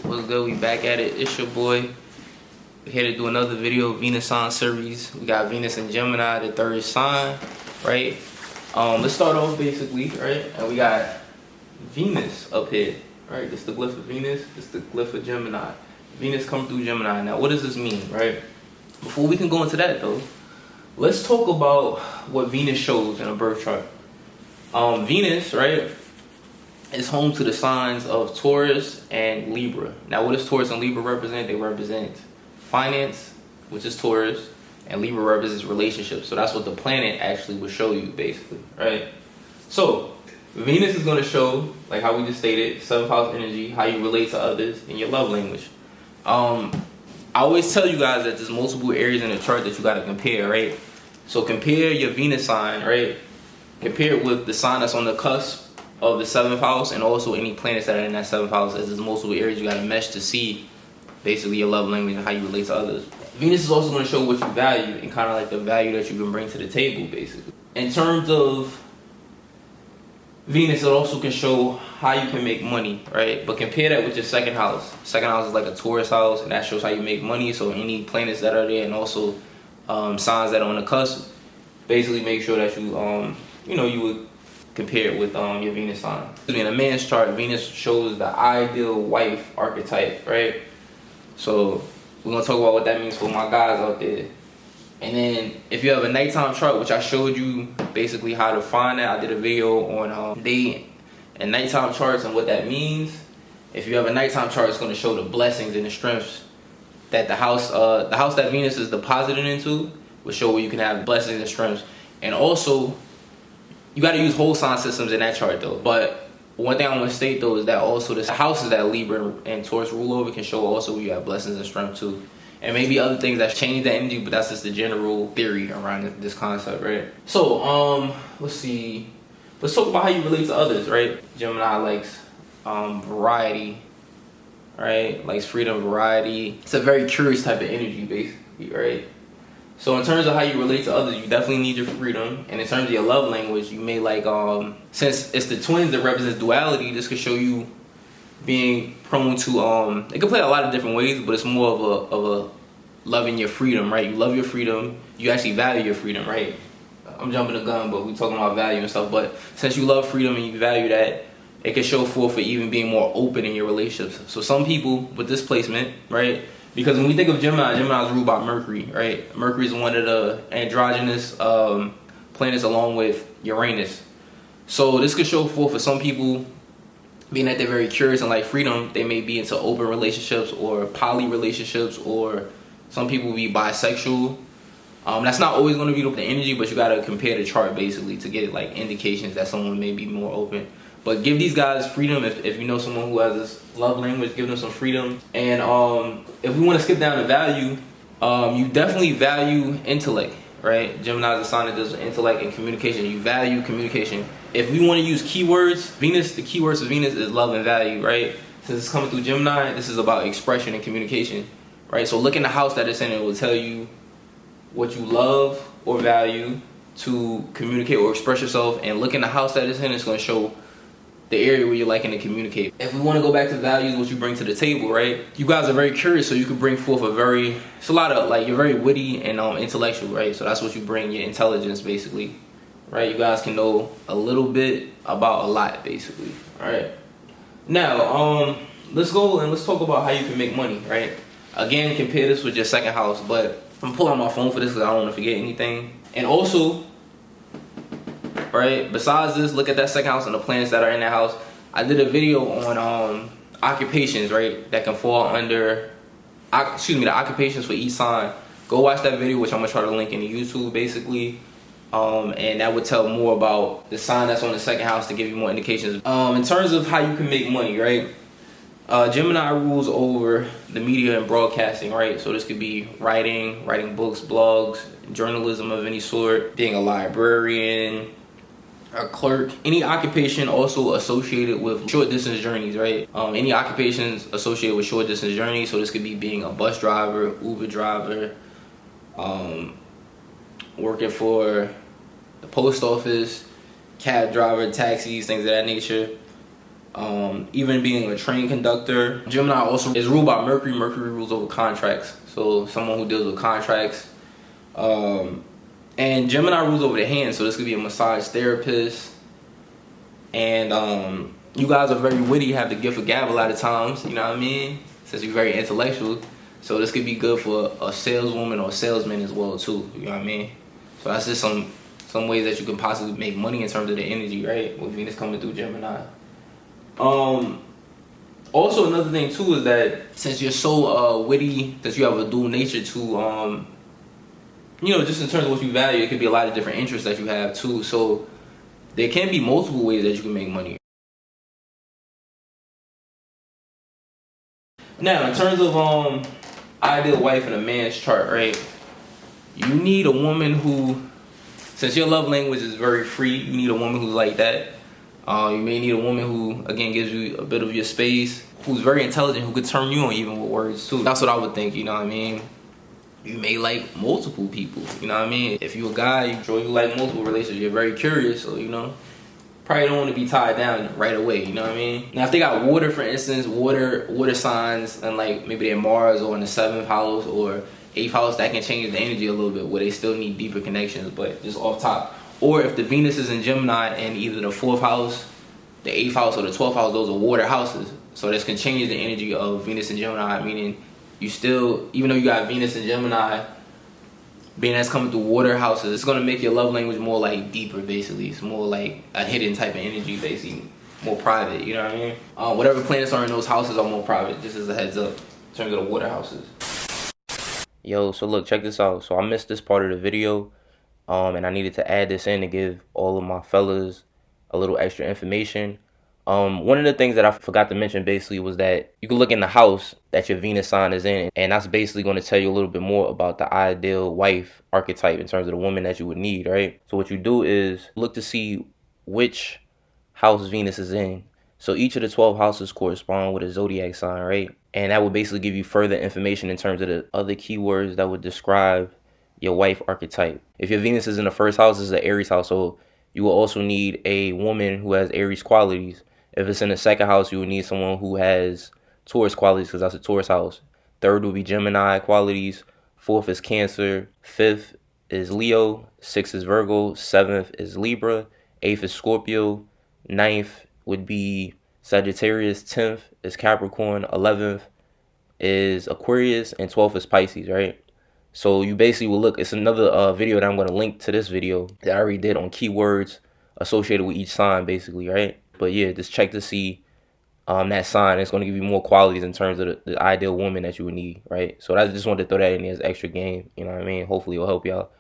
What's good? We back at it. It's your boy. We're here to do another video, Venus sign series. We got Venus in Gemini, the third sign, right? Let's start off basically, right? And we got Venus up here, right? This is the glyph of Venus. This is the glyph of Gemini. Venus come through Gemini. Now, what does this mean, right? Before we can go into that though, let's talk about what Venus shows in a birth chart. Venus, right, is home to the signs of Taurus and Libra. Now, what does Taurus and Libra represent? They represent finance, which is Taurus, and Libra represents relationships. So that's what the planet actually will show you, basically, right? So Venus is going to show, like how we just stated, 7th house energy, how you relate to others, and your love language. I always tell you guys that there's multiple areas in the chart that you got to compare, right? So compare your Venus sign, right? Compare it with the sign that's on the cusp of the 7th house, and also any planets that are in that 7th house, as there's multiple areas you got to mesh to see basically your love language and how you relate to others. Venus is also going to show what you value and kind of like the value that you can bring to the table, basically. In terms of Venus, it also can show how you can make money, right? But compare that with your 2nd house. 2nd house is like a Taurus house, and that shows how you make money. So any planets that are there, and also signs that are on the cusp, basically make sure that you you would compare it with your Venus sign. In a man's chart, Venus shows the ideal wife archetype, right? So we're gonna talk about what that means for my guys out there. And then if you have a nighttime chart, which I showed you basically how to find that, I did a video on day and nighttime charts and what that means. If you have a nighttime chart, it's gonna show the blessings and the strengths that the house that Venus is deposited into will show where you can have blessings and strengths. And also, you got to use whole sign systems in that chart though. But one thing I want to state though is that also the houses that Libra and Taurus rule over can show also where you have blessings and strength too. And maybe other things that change the energy, but that's just the general theory around this concept, right? So, let's see. Let's talk about how you relate to others, right? Gemini likes variety, right? Likes freedom, variety. It's a very curious type of energy, basically, right? So in terms of how you relate to others, you definitely need your freedom. And in terms of your love language, you may like, since it's the twins that represents duality, this could show you being prone to, it could play a lot of different ways, but it's more of a loving your freedom, right? You love your freedom. You actually value your freedom, right? I'm jumping the gun, but we're talking about value and stuff. But since you love freedom and you value that, it can show forth for even being more open in your relationships. So some people with this placement, right? Because when we think of Gemini, Gemini is ruled by Mercury, right? Mercury is one of the androgynous planets along with Uranus. So this could show forth for some people, being that they're very curious and like freedom, they may be into open relationships or poly relationships, or some people be bisexual. That's not always going to be the energy, but you got to compare the chart basically to get like indications that someone may be more open. But give these guys freedom. If you know someone who has this love language, give them some freedom. And if we want to skip down to value, you definitely value intellect, right? Gemini is a sign that does intellect and communication. You value communication. If we want to use keywords, Venus, the keywords of Venus is love and value, right? Since it's coming through Gemini, this is about expression and communication, right? So look in the house that it's in, it will tell you what you love or value to communicate or express yourself. And look in the house that it's in, it's going to show the area where you're liking to communicate. If we want to go back to values, what you bring to the table, right? You guys are very curious, so you can bring forth it's a lot of, like, you're very witty and intellectual, right? So that's what you bring, your intelligence, basically, right? You guys can know a little bit about a lot, basically, all right? Now, let's go and let's talk about how you can make money, right? Again, compare this with your 2nd house, but I'm pulling out my phone for this because I don't want to forget anything. And also, right, besides this, look at that 2nd house and the planets that are in that house. I did a video on occupations, right, that can fall under, the occupations for each sign. Go watch that video, which I'm going to try to link in the YouTube, basically. And that would tell more about the sign that's on the 2nd house to give you more indications. In terms of how you can make money, right, Gemini rules over the media and broadcasting, right? So this could be writing books, blogs, journalism of any sort, being a librarian, a clerk, any occupation also associated with short distance journeys, right? Any occupations associated with short distance journeys. So this could be being a bus driver, Uber driver, working for the post office, cab driver, taxis, things of that nature. even being a train conductor. Gemini also is ruled by Mercury. Mercury rules over contracts, so someone who deals with contracts. And Gemini rules over the hands, so this could be a massage therapist. And you guys are very witty, have the gift of gab a lot of times, you know what I mean? Since you're very intellectual. So this could be good for a saleswoman or a salesman as well too, you know what I mean? So that's just some ways that you can possibly make money in terms of the energy, right? With Venus coming through Gemini. Also another thing too is that since you're so witty, that you have a dual nature too, you know, just in terms of what you value, it could be a lot of different interests that you have too. So there can be multiple ways that you can make money. Now, in terms of ideal wife in a man's chart, right? You need a woman who, since your love language is very free, you need a woman who's like that. You may need a woman who, again, gives you a bit of your space, who's very intelligent, who could turn you on even with words too. That's what I would think, you know what I mean? You may like multiple people, you know what I mean? If you're a guy, you like multiple relationships, you're very curious, so, you know, probably don't want to be tied down right away, you know what I mean? Now, if they got water, for instance, water signs, and like maybe they're Mars or in the 7th house or 8th house, that can change the energy a little bit where they still need deeper connections, but just off top. Or if the Venus is in Gemini in either the 4th house, the 8th house, or the 12th house, those are water houses. So this can change the energy of Venus and Gemini, meaning you still, even though you got Venus and Gemini, being that's coming through water houses, it's gonna make your love language more like deeper, basically. It's more like a hidden type of energy, basically, more private, you know what I mean? Whatever planets are in those houses are more private, just as a heads up, in terms of the water houses. Yo, so look, check this out. So I missed this part of the video, and I needed to add this in to give all of my fellas a little extra information. One of the things that I forgot to mention basically was that you can look in the house that your Venus sign is in, and that's basically going to tell you a little bit more about the ideal wife archetype in terms of the woman that you would need, right? So what you do is look to see which house Venus is in. So each of the 12 houses correspond with a zodiac sign, right? And that would basically give you further information in terms of the other keywords that would describe your wife archetype. If your Venus is in the 1st house, it's an Aries house, so you will also need a woman who has Aries qualities. If it's in the 2nd house, you would need someone who has Taurus qualities, because that's a Taurus house. 3rd would be Gemini qualities. 4th is Cancer. 5th is Leo. 6th is Virgo. 7th is Libra. 8th is Scorpio. 9th would be Sagittarius. 10th is Capricorn. 11th is Aquarius. And 12th is Pisces, right? So you basically will look. It's another video that I'm going to link to this video that I already did on keywords associated with each sign, basically, right? But yeah, just check to see that sign. It's going to give you more qualities in terms of the ideal woman that you would need, right? So I just wanted to throw that in there as extra game, you know what I mean? Hopefully it'll help y'all.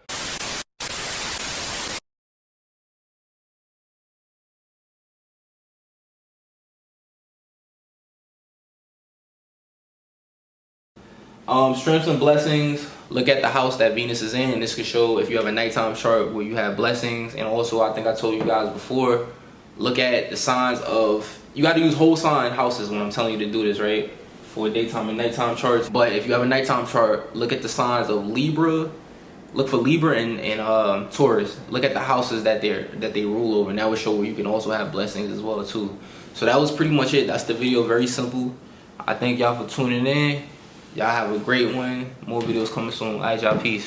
Strengths and blessings. Look at the house that Venus is in. This could show if you have a nighttime chart where you have blessings. And also, I think I told you guys before, look at the signs of, you got to use whole sign houses when I'm telling you to do this, right? For daytime and nighttime charts. But if you have a nighttime chart, look at the signs of Libra. Look for Libra and Taurus. Look at the houses that they rule over, and that will show where you can also have blessings as well too. So that was pretty much it. That's the video. Very simple. I thank y'all for tuning in. Y'all have a great one. More videos coming soon. All right, y'all. Peace.